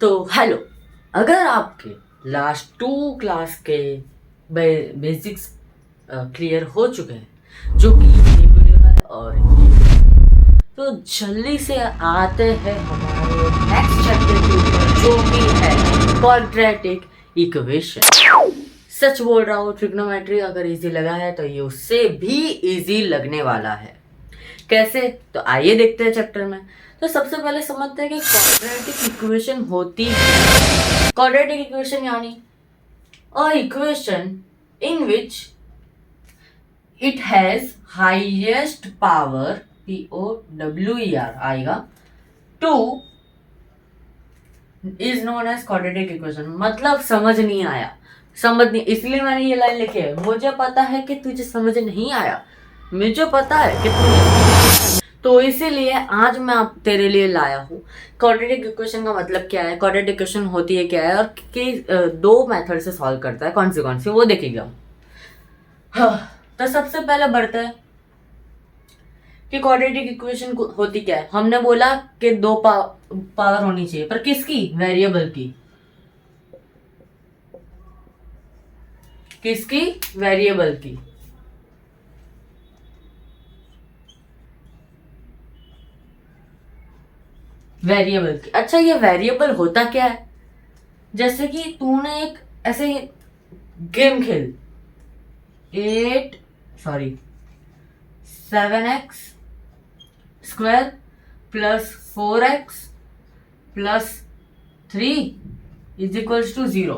तो हेलो, अगर आपके लास्ट 2 क्लास के बेसिक्स क्लियर हो चुके हैं, जो कि ये वीडियो है और तो जल्दी से आते हैं हमारे नेक्स्ट चैप्टर के ऊपर, जो कि है क्वाड्रेटिक इक्वेशन। सच बोल रहा हूँ, ट्रिग्नोमेट्री अगर इजी लगा है तो ये उससे भी इजी लगने वाला है। कैसे? तो आइए देखते हैं चैप्टर में। तो सबसे पहले समझते हैं कि क्वाड्रेटिक इक्वेशन होती है। क्वाड्रेटिक इक्वेशन यानी a equation in which it has highest power POWER आएगा 2 is known as quadratic equation. मतलब समझ नहीं आया, समझ नहीं, इसलिए मैंने ये लाइन लिखी है। मुझे पता है कि तुझे समझ नहीं आया, मुझे पता है कि तुझे, तो इसीलिए आज मैं आप तेरे लिए लाया हूँ। क्वाड्रेटिक इक्वेशन का मतलब क्या है, क्वाड्रेटिक इक्वेशन होती है क्या है, और दो मेथड से सॉल्व करता है, कौन सी वो देखेगा। हाँ, तो सबसे पहले बढ़ते हैं कि क्वाड्रेटिक इक्वेशन होती क्या है। हमने बोला कि दो पावर होनी चाहिए, पर किसकी? वेरिएबल की। किसकी? वेरिएबल की। वेरिएबल की। अच्छा, ये वेरिएबल होता क्या है? जैसे कि तूने एक ऐसे गेम खेल 7x² plus 4x plus 3 is equals to 0।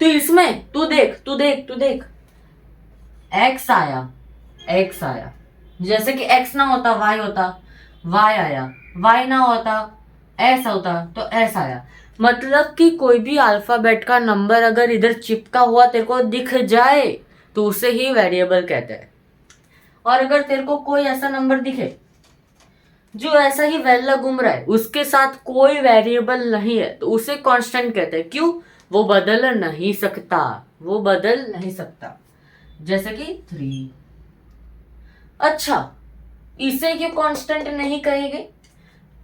तो इसमें तू देख x आया, जैसे कि x ना होता y होता, y आया, y ना होता s होता तो s आया। मतलब कि कोई भी अल्फाबेट का नंबर अगर इधर चिपका हुआ तेरे को दिख जाए तो उसे ही वेरिएबल कहते हैं। और अगर तेरे को कोई ऐसा नंबर दिखे जो ऐसा ही वेला घूम रहा है, उसके साथ कोई वेरिएबल नहीं है, तो उसे कांस्टेंट कहते हैं। क्यों? वो बदल नहीं सकता, वो बदल नहीं सकता। जैसे कि 3। अच्छा, इसे क्यों कांस्टेंट नहीं कहेंगे?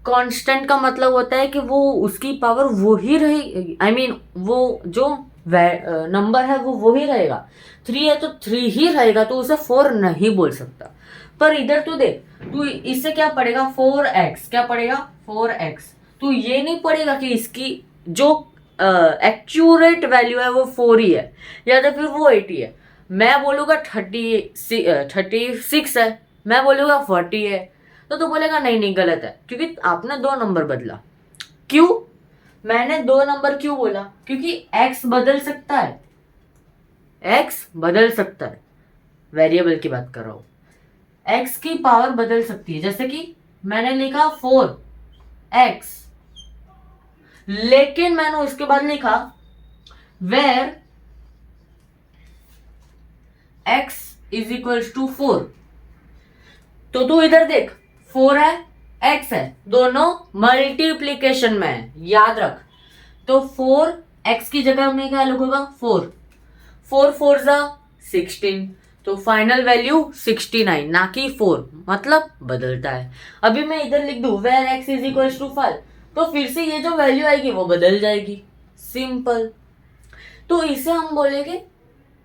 कांस्टेंट का मतलब होता है कि वो उसकी पावर वो ही रहेगी, आई मीन वो जो नंबर है वो ही रहेगा। 3 है तो 3 ही रहेगा, तो उसे 4 नहीं बोल सकता। पर इधर तू देख, तू इससे क्या पढ़ेगा? 4x। क्या पढ़ेगा? 4x। तू ये नहीं पढ़ेगा कि इसकी जो एक्यूरेट वैल्यू है वो 4 ही है, या तो फिर वो 80 है। मैं बोलूंगा 36 है, मैं बोलूंगा 40 है, तो तू बोलेगा नहीं नहीं गलत है, क्योंकि आपने दो नंबर बदला। क्यों? मैंने दो नंबर क्यों बोला? क्योंकि x बदल सकता है, x बदल सकता है। वेरिएबल की बात कर रहा हूं, x की पावर बदल सकती है। जैसे कि मैंने लिखा 4x, लेकिन मैंने उसके बाद लिखा where x is equals to 4। तो तू इधर देख, 4 है, x है, दोनों मल्टीप्लीकेशन में है, याद रख। तो 4x की जगह में क्या लिखूंगा? 4। 4 4 जा 16, तो फाइनल वैल्यू 69, ना कि 4। मतलब बदलता है। अभी मैं इधर लिख दूं where x is equal to 5, तो फिर से ये जो वैल्यू आएगी वो बदल जाएगी। सिंपल। तो इसे हम बोलेंगे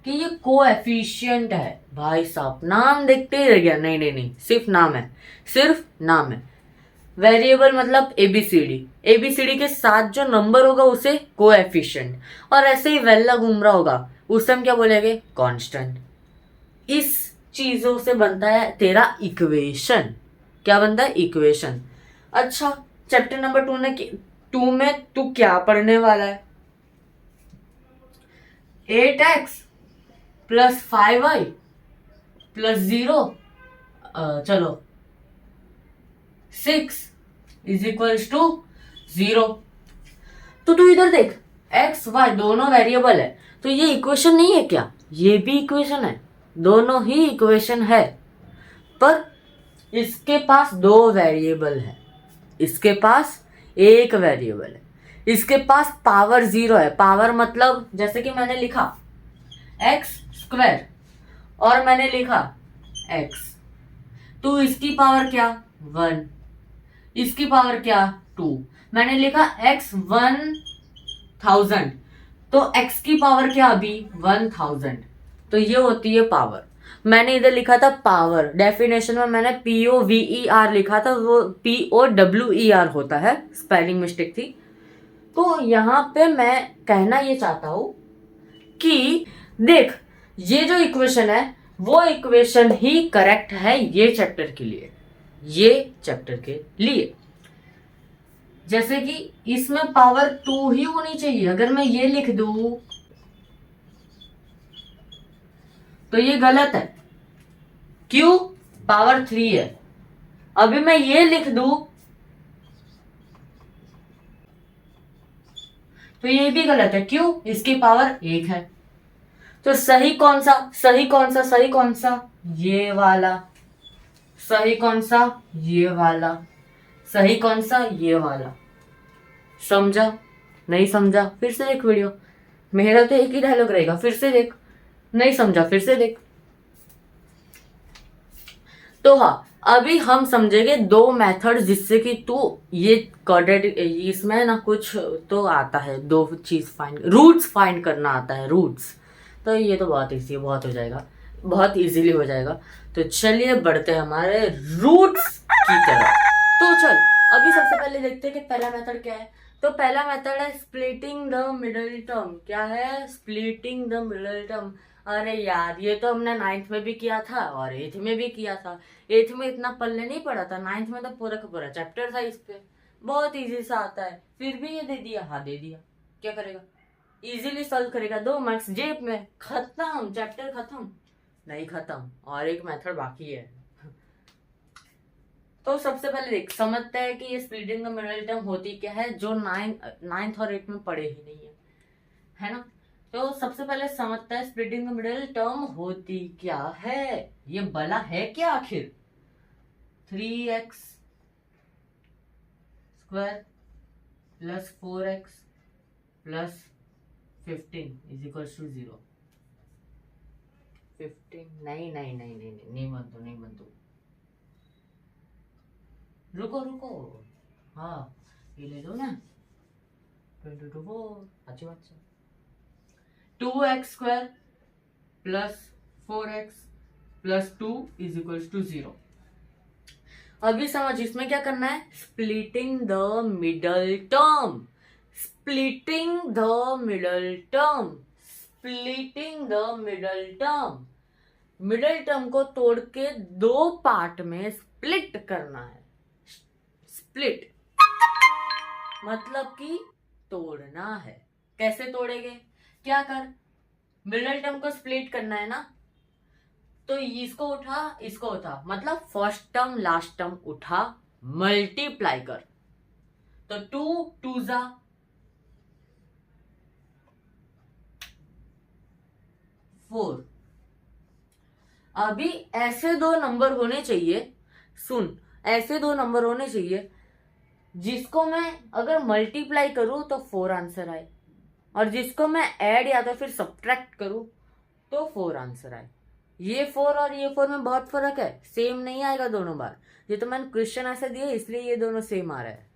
कि ये कोएफिशिएंट है। भाई साहब, नाम देखते ही रह गया। नहीं नहीं नहीं, सिर्फ नाम है, सिर्फ नाम है। वेरिएबल मतलब एबीसीडी के साथ जो नंबर होगा उसे कोएफिशिएंट, और ऐसे ही वेला घूम रहा होगा उसे हम क्या बोलेंगे? कांस्टेंट। इस चीजों से बनता है तेरा इक्वेशन। क्या बनता है? इक्वेशन। अच्छा, चैप्टर नंबर 2 में तू क्या पढ़ने वाला है? 8x प्लस 5y प्लस 0, चलो 6 इज इक्वल्स टू 0। तो तू इधर देख, एक्स वाई दोनों वेरिएबल है, तो ये इक्वेशन नहीं है क्या? ये भी इक्वेशन है, दोनों ही इक्वेशन है। पर इसके पास दो वेरिएबल है, इसके पास एक वेरिएबल है, इसके पास पावर 0 है। पावर मतलब जैसे कि मैंने लिखा x² और मैंने लिखा x, तो इसकी पावर क्या? 1, इसकी पावर क्या? 2। मैंने लिखा x 1000, तो x की पावर क्या अभी 1000, तो ये होती है पावर। मैंने इधर लिखा था पावर, डेफिनेशन में मैंने POVER लिखा था, वो POWER होता है, स्पेलिंग मिस्टेक थी। तो यहाँ पे मैं कहना ये चाहता हूं कि देख, ये जो इक्वेशन है वो इक्वेशन ही करेक्ट है ये चैप्टर के लिए, ये चैप्टर के लिए। जैसे कि इसमें पावर 2 ही होनी चाहिए। अगर मैं ये लिख दूं तो ये गलत है, क्यों, पावर 3 है। अभी मैं ये लिख दूं तो ये भी गलत है, क्यों, इसकी पावर 1 है। तो सही कौन सा, सही कौन सा, सही कौन सा, ये वाला। सही कौन सा, ये वाला। सही कौन सा, ये वाला। समझा, नहीं समझा फिर से देख वीडियो, मेरा तो एक ही डायलॉग रहेगा, फिर से देख, नहीं समझा फिर से देख। तो हाँ, अभी हम समझेंगे 2 मेथड जिससे कि तू ये क्वाड्रेटिक, इसमें ना कुछ तो आता है, 2 चीज फाइंड, रूट्स फाइंड करना आता है, रूट्स। तो ये तो बहुत ईजी, बहुत हो जाएगा, बहुत इजीली हो जाएगा। तो चलिए बढ़ते हैं हमारे रूट्स की तरफ। तो चल अभी सबसे पहले देखते हैं कि पहला मेथड क्या है। तो पहला मेथड है स्प्लिटिंग द मिडिल टर्म। क्या है, स्प्लिटिंग द मिडिल टर्म। अरे यार, ये तो हमने 9th में भी किया था और 8th में भी किया था। 8th में इतना पल्ले नहीं पड़ा था, 9th में तो पूरा का पूरा चैप्टर था इस पे, बहुत इजी सा आता है। फिर भी ये दे दिया, हाँ दे दिया, क्या करेगा, इजीली सॉल्व करेगा, 2 मार्क्स जेब में, खत्म, चैप्टर खत्म। नहीं खत्म, और एक मेथड बाकी है। तो सबसे पहले देख, समझते हैं कि ये स्प्लिटिंग द मिडिल टर्म होती क्या है, जो 9th और 8th में पढ़े ही नहीं है ना। तो सबसे पहले समझते हैं स्प्लिटिंग द मिडिल टर्म होती क्या है, ये बला है क्या आखिर। 3x square plus 4x plus 15 is equal to 0। 15 नहीं नहीं नहीं नहीं नहीं बन दो, नहीं बन दो, रुको रुको, हाँ ये ले लो ना, 22 अच्छी बात है। 2x square plus 4x plus 2 is equal to 0। अभी समझ, इसमें क्या करना है, splitting the middle term, splitting the middle term, splitting the middle term. Middle term को तोड़ के 2 पार्ट में स्प्लिट करना है। स्प्लिट मतलब कि तोड़ना है। कैसे तोड़ेंगे, क्या कर, मिडल टर्म को स्प्लिट करना है ना, तो इसको उठा, इसको उठा, मतलब फर्स्ट टर्म लास्ट टर्म उठा, मल्टीप्लाई कर, तो 2 2 जा 4। अभी ऐसे 2 नंबर होने चाहिए, सुन, ऐसे 2 नंबर होने चाहिए जिसको मैं अगर मल्टीप्लाई करूं तो 4 आंसर आए, और जिसको मैं ऐड या तो फिर सब्ट्रैक्ट करूं तो 4 आंसर आए। ये 4 और ये 4 में बहुत फर्क है, सेम नहीं आएगा दोनों बार। ये तो मैंने क्वेश्चन ऐसे दिए इसलिए ये दोनों सेम आ रहा है।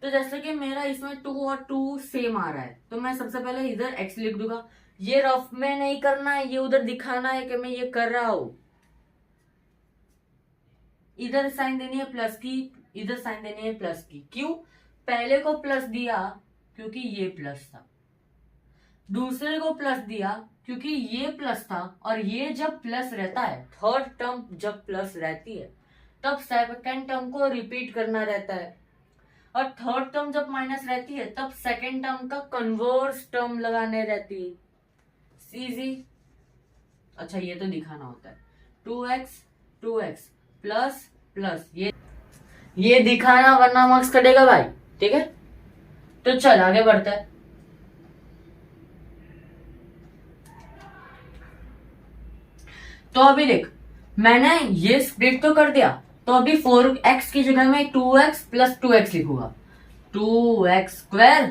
तो जैसे कि मेरा इसमें 2 और 2 सेम आ रहा है, तो मैं सबसे पहले इधर x लिख दूंगा। ये रफ में नहीं करना है, ये उधर दिखाना है कि मैं ये कर रहा हूं। इधर साइन देनी है प्लस की, इधर साइन देनी है प्लस की। क्यों, पहले को प्लस दिया क्योंकि ये प्लस था, दूसरे को प्लस दिया क्योंकि ये प्लस था, और ये जब प्लस रहता है, थर्ड टर्म जब प्लस रहती है तब सेकंड टर्म को रिपीट करना रहता है, और थर्ड टर्म जब माइनस रहती है तब सेकंड टर्म का कन्वर्स टर्म लगाने रहती है। इजी, अच्छा ये तो दिखाना होता है, 2x प्लस प्लस, ये दिखाना वरना मार्क्स कटेगा भाई, ठीक है। तो चल आगे बढ़ता है। तो अभी देख, मैंने ये स्प्लिट तो कर दिया, तो अभी 4x की जगह में 2x प्लस 2x लिखूंगा। 2x square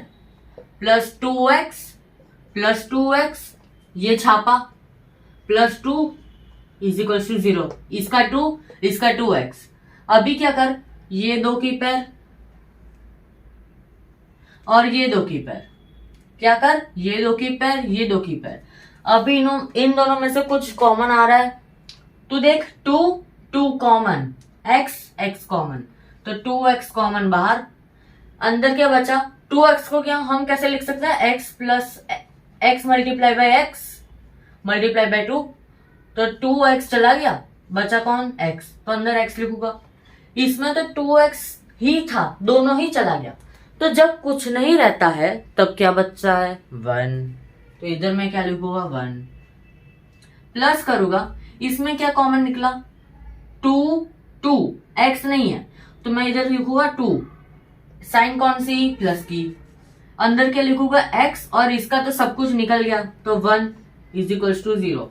plus 2x plus 2x, ये छापा, प्लस 2 इज इक्वल टू 0। इसका 2 इसका 2x। अभी क्या कर, ये 2 की पेयर और ये दो की पेयर, क्या कर, ये दो की पेयर, ये दो की पेयर। अभी इन दोनों में से कुछ कॉमन आ रहा है, तू देख, 2 कॉमन, x कॉमन, तो 2x कॉमन बाहर, अंदर क्या बचा, 2x को क्या हम कैसे लिख सकते हैं, x plus x multiply by x multiply by 2, तो 2x चला गया, बचा कौन, x, तो अंदर x लिखूंगा। इसमें तो 2x ही था, दोनों ही चला गया, तो जब कुछ नहीं रहता है तब क्या बचता है, 1, तो इधर मैं क्या लिखूंगा, 1 प्लस करूंगा, इसमें क्या कॉमन निकला, 2 x नहीं है तो मैं इधर लिखूंगा 2, साइन कौन सी, प्लस की, अंदर क्या लिखूंगा, x, और इसका तो सब कुछ निकल गया, तो 1 इज इक्वल्स टू 0।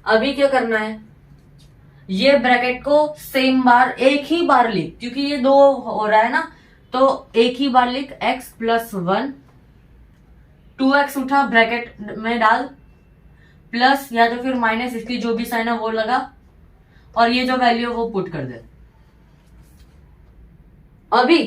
अभी क्या करना है, ये ब्रैकेट को सेम बार, एक ही बार लिख, क्योंकि ये दो हो रहा है ना, तो एक ही बार लिख, x प्लस 1, 2x उठा ब्रैकेट में डाल, प्लस या तो फिर माइनस, इसकी जो भी साइन है वो लगा, और ये जो वैल्यू है वो पुट कर दे। अभी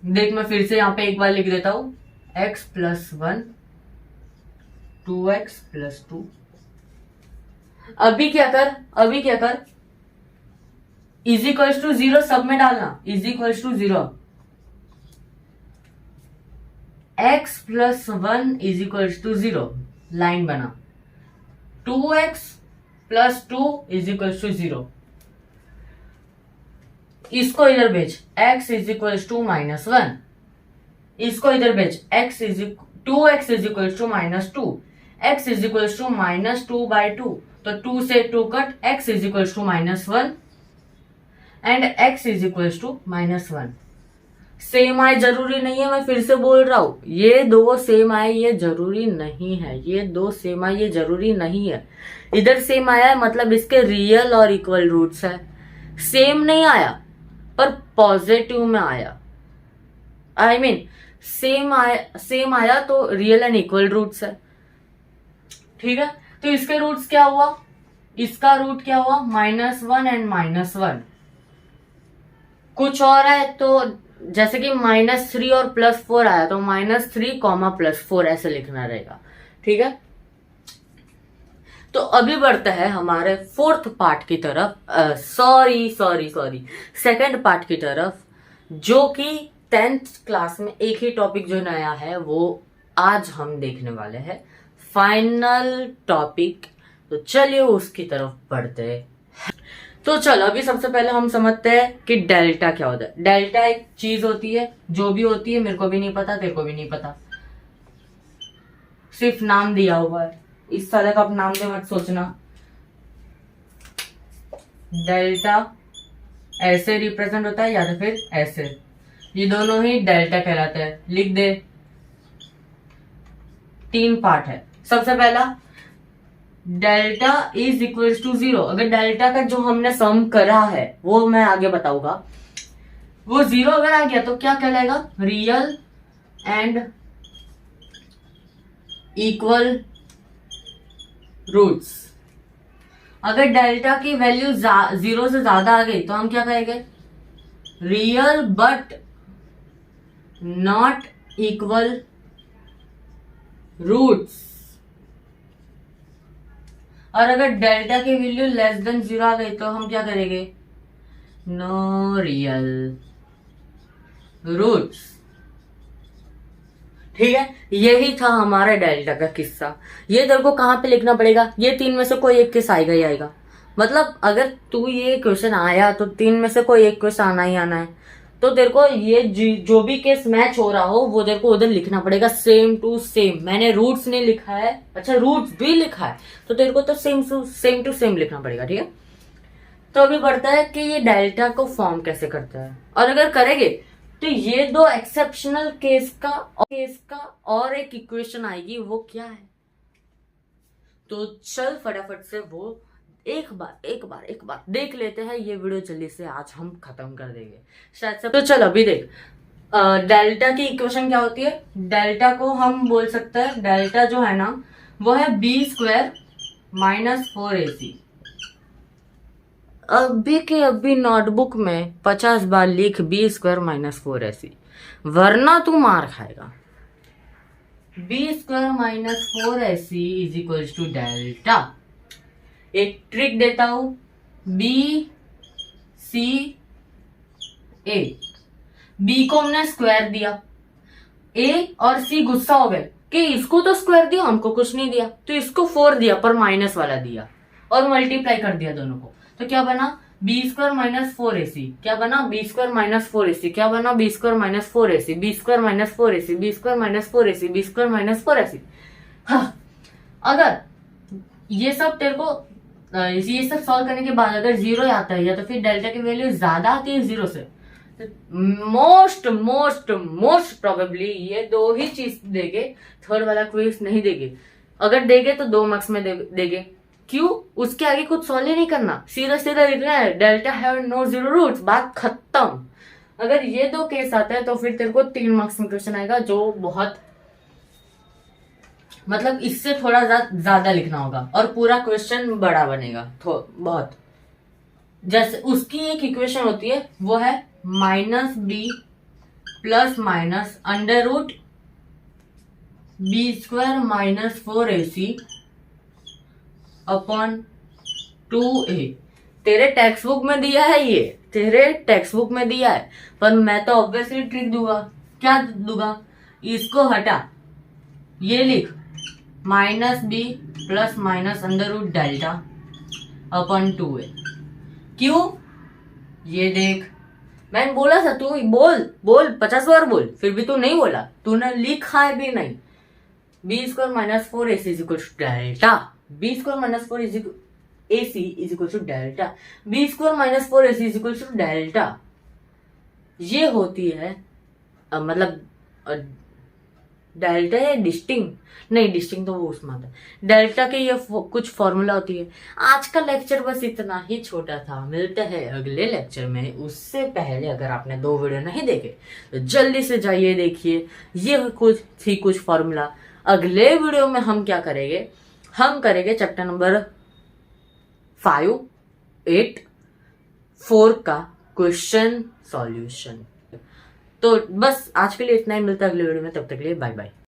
देख, मैं फिर से यहां पे एक बार लिख देता हूं, x प्लस 1, 2x प्लस 2। अभी क्या कर, इज इक्वल्स टू 0 सब में डालना, is equals to 0, x plus 1 is equals to 0, line बना, 2x plus 2 is equals to 0, इसको इधर भेज, x is equals to minus 1, इसको इधर भेज, 2x is equals to minus 2, x is equals to minus 2 by 2, तो 2 से 2 cut, x is equals to minus 1 and x is equals to minus 1। Same आए जरूरी नहीं है, मैं फिर से बोल रहा हूं, ये दो सेम आए ये जरूरी नहीं है, ये दो सेम आए ये जरूरी नहीं है। इधर सेम आया है मतलब इसके रियल और इक्वल रूट्स है, सेम नहीं आया पर पॉजिटिव में आया, आई मीन सेम आया तो रियल एंड इक्वल रूट्स है, ठीक है। तो इसके रूट्स क्या हुआ, इसका रूट क्या हुआ, -1 एंड -1, कुछ और है तो जैसे कि -3 और +4 आया तो -3, +4 ऐसे लिखना रहेगा, ठीक है। तो अभी बढ़ते हैं हमारे फोर्थ पार्ट की तरफ, सॉरी सेकंड पार्ट की तरफ, जो कि 10th क्लास में एक ही टॉपिक जो नया है वो आज हम देखने वाले हैं, फाइनल टॉपिक। तो चलिए उसकी तरफ बढ़ते हैं। तो चलो अभी सबसे पहले हम समझते हैं कि डेल्टा क्या होता है। डेल्टा एक चीज होती है, जो भी होती है, मेरे को भी नहीं पता, तेरे को भी नहीं पता, सिर्फ नाम दिया हुआ है, इस तरह का नाम दे मत सोचना। डेल्टा ऐसे रिप्रेजेंट होता है या तो फिर ऐसे, ये दोनों ही डेल्टा कहलाते हैं। लिख दे, 3 पार्ट है। सबसे पहला, डेल्टा इज इक्वल टू 0। अगर डेल्टा का जो हमने सम करा है वो मैं आगे बताऊंगा, वो 0 अगर आ गया तो क्या कहलाएगा, रियल एंड इक्वल रूट्स। अगर डेल्टा की वैल्यू 0 से ज्यादा आ गई तो हम क्या कहेंगे, real but not equal roots. और अगर डेल्टा की वैल्यू लेस देन 0 आ गई तो हम क्या करेंगे, नो रियल रूट्स, ठीक है। यही था हमारा डेल्टा का किस्सा। ये तेरे को कहां पे लिखना पड़ेगा, ये 3 में से कोई एक केस आएगा ही आएगा। मतलब अगर तू ये क्वेश्चन आया तो 3 में से कोई एक क्वेश्चन आना ही आना है, तो तेरे को ये जो भी केस मैच हो रहा हो वो तेरे को उधर लिखना पड़ेगा, सेम टू सेम। मैंने रूट्स नहीं लिखा है, अच्छा रूट्स भी लिखा है, तो तेरे को तो सेम टू सेम लिखना पड़ेगा, ठीक है। तो अभी बढ़ता है कि ये डेल्टा को फॉर्म कैसे करता है, और अगर करेंगे तो ये दो एक्सेप्शनल केस का और एक इक्वेशन आएगी, वो क्या है। तो चल फटाफट से वो एक बार देख लेते हैं। ये वीडियो जल्दी से आज हम खत्म कर देंगे शायद से। तो चल अभी देख, डेल्टा की इक्वेशन क्या होती है। डेल्टा को हम बोल सकते हैं, डेल्टा जो है ना वो है b² -4ac। अभी के अभी नोटबुक में 50 बार लिख b² -4ac, वरना तू मार खाएगा। b² -4ac is equal to delta. एक ट्रिक देता हूं, b c a, b को हमने स्क्वायर दिया, a और c गुस्सा हो गए कि इसको तो स्क्वायर दिया, हमको कुछ नहीं दिया, तो इसको 4 दिया पर माइनस वाला दिया और मल्टीप्लाई कर दिया दोनों को। तो क्या बना b² -4ac, क्या बना b² -4ac, क्या बना b² -4ac, b² -4ac, b² -4ac, b² -4ac। हाँ, अगर ये सब तेरे को ये सब सॉल्व करने के बाद अगर 0 आता है या तो फिर डेल्टा की वैल्यू ज्यादा आती है 0 से, मोस्ट मोस्ट मोस्ट प्रोबेबली ये दो ही चीज देंगे, थर्ड वाला क्विज नहीं देंगे। अगर देंगे तो 2 मार्क्स में देंगे। क्यों? उसके आगे कुछ सॉल्व ही नहीं करना, सीधा सीधा लिखना है डेल्टा हैव नो 0 रूट्स, बात खत्म। अगर ये दो केस आता है तो फिर तेरे को 3 मार्क्स में क्वेश्चन आएगा, जो बहुत मतलब इससे थोड़ा ज्यादा लिखना होगा और पूरा क्वेश्चन बड़ा बनेगा बहुत। जैसे उसकी एक इक्वेशन होती है, वो है -b ± under root b² -4ac upon 2a। तेरे टेक्स्ट बुक में दिया है, ये तेरे टेक्स्ट बुक में दिया है, पर मैं तो ऑब्वियसली ट्रिक दूंगा। क्या दूंगा? इसको हटा, ये लिख -b ± under root delta upon 2a। क्यों? ये देख, मैंने बोला था तू बोल 50 बार बोल, फिर भी तू नहीं बोला, तूने लिखा है भी नहीं। b² -4ac is equal to delta, b² -4ac is equal to delta, b² -4ac is equal to delta. ये होती है मतलब डेल्टा या डिस्टिंग, नहीं डिस्टिंग तो वो उसमें आता है। डेल्टा के ये कुछ फॉर्मूला होती है। आज का लेक्चर बस इतना ही छोटा था, मिलते हैं अगले लेक्चर में। उससे पहले अगर आपने 2 वीडियो नहीं देखे तो जल्दी से जाइए देखिए, ये कुछ फॉर्मूला। अगले वीडियो में हम क्या करेंगे, हम करेंगे चैप्टर नंबर 5, 8, 4 का क्वेश्चन सॉल्यूशन। तो बस आज के लिए इतना ही, मिलता है अगले वीडियो में, तब तक के लिए बाय बाय।